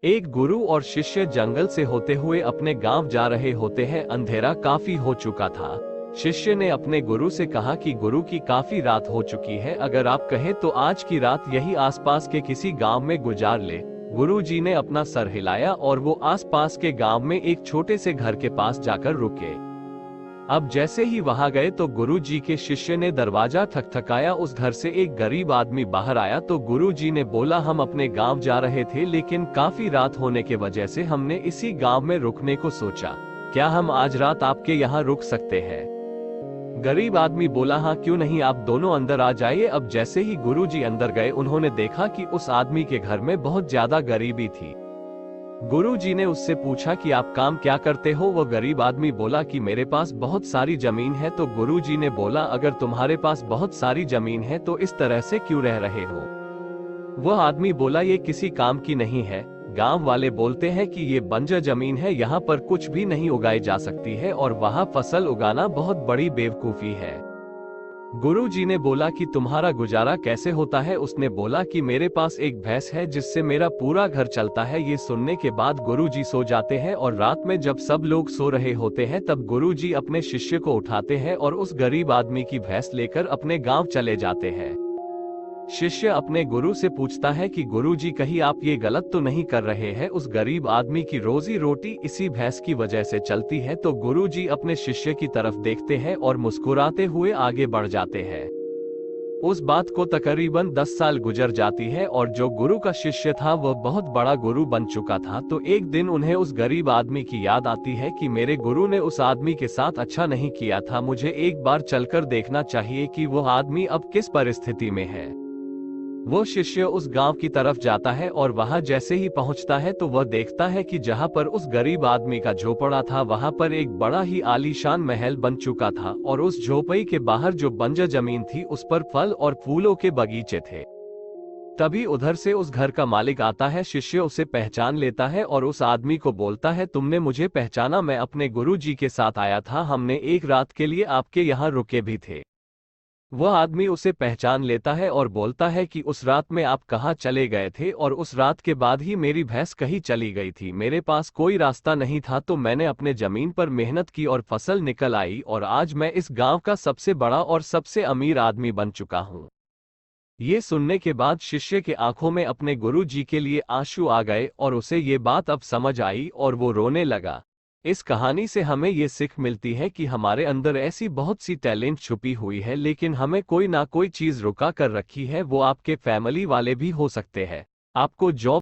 एक गुरु और शिष्य जंगल से होते हुए अपने गांव जा रहे होते हैं। अंधेरा काफी हो चुका था। शिष्य ने अपने गुरु से कहा कि गुरु की काफी रात हो चुकी है, अगर आप कहें तो आज की रात यही आसपास के किसी गांव में गुजार ले। गुरु जी ने अपना सर हिलाया और वो आसपास के गांव में एक छोटे से घर के पास जाकर रुके। अब जैसे ही वहां गए तो गुरु जी के शिष्य ने दरवाजा ठकठकाया। उस घर से एक गरीब आदमी बाहर आया तो गुरु जी ने बोला, हम अपने गांव जा रहे थे लेकिन काफी रात होने के वजह से हमने इसी गांव में रुकने को सोचा। क्या हम आज रात आपके यहाँ रुक सकते हैं? गरीब आदमी बोला, हाँ क्यों नहीं, आप दोनों अंदर आ जाइए। अब जैसे ही गुरु जी अंदर गए उन्होंने देखा कि उस आदमी के घर में बहुत ज्यादा गरीबी थी। गुरु जी ने उससे पूछा कि आप काम क्या करते हो? वह गरीब आदमी बोला कि मेरे पास बहुत सारी जमीन है। तो गुरु जी ने बोला, अगर तुम्हारे पास बहुत सारी जमीन है तो इस तरह से क्यों रह रहे हो? वह आदमी बोला, ये किसी काम की नहीं है। गांव वाले बोलते हैं कि ये बंजर जमीन है, यहाँ पर कुछ भी नहीं उगाई जा सकती है और वहाँ फसल उगाना बहुत बड़ी बेवकूफी है। गुरु जी ने बोला कि तुम्हारा गुजारा कैसे होता है? उसने बोला कि मेरे पास एक भैंस है जिससे मेरा पूरा घर चलता है। ये सुनने के बाद गुरु जी सो जाते हैं और रात में जब सब लोग सो रहे होते हैं तब गुरु जी अपने शिष्य को उठाते हैं और उस गरीब आदमी की भैंस लेकर अपने गांव चले जाते हैं। शिष्य अपने गुरु से पूछता है कि गुरु जी कहीं आप ये गलत तो नहीं कर रहे हैं? उस गरीब आदमी की रोजी रोटी इसी भैंस की वजह से चलती है। तो गुरु जी अपने शिष्य की तरफ देखते हैं और मुस्कुराते हुए आगे बढ़ जाते हैं। उस बात को तकरीबन 10 साल गुजर जाती है और जो गुरु का शिष्य था वह बहुत बड़ा गुरु बन चुका था। तो एक दिन उन्हें उस गरीब आदमी की याद आती है कि मेरे गुरु ने उस आदमी के साथ अच्छा नहीं किया था, मुझे एक बार चलकर देखना चाहिए कि वो आदमी अब किस परिस्थिति में है। वो शिष्य उस गांव की तरफ जाता है और वहां जैसे ही पहुंचता है तो वह देखता है कि जहां पर उस गरीब आदमी का झोपड़ा था वहां पर एक बड़ा ही आलीशान महल बन चुका था और उस झोपड़ी के बाहर जो बंजर जमीन थी उस पर फल और फूलों के बगीचे थे। तभी उधर से उस घर का मालिक आता है। शिष्य उसे पहचान लेता है और उस आदमी को बोलता है, तुमने मुझे पहचाना? मैं अपने गुरु जी के साथ आया था, हमने एक रात के लिए आपके यहाँ रुके भी थे। वह आदमी उसे पहचान लेता है और बोलता है कि उस रात में आप कहाँ चले गए थे? और उस रात के बाद ही मेरी भैंस कहीं चली गई थी, मेरे पास कोई रास्ता नहीं था, तो मैंने अपने जमीन पर मेहनत की और फसल निकल आई और आज मैं इस गांव का सबसे बड़ा और सबसे अमीर आदमी बन चुका हूँ। ये सुनने के बाद शिष्य के आंखों में अपने गुरु जी के लिए आंसू आ गए और उसे ये बात अब समझ आई और वो रोने लगा। इस कहानी से हमें ये सीख मिलती है कि हमारे अंदर ऐसी बहुत सी टैलेंट छुपी हुई है लेकिन हमें कोई ना कोई चीज रुका कर रखी है। वो आपके फैमिली वाले भी हो सकते हैं, आपको जॉब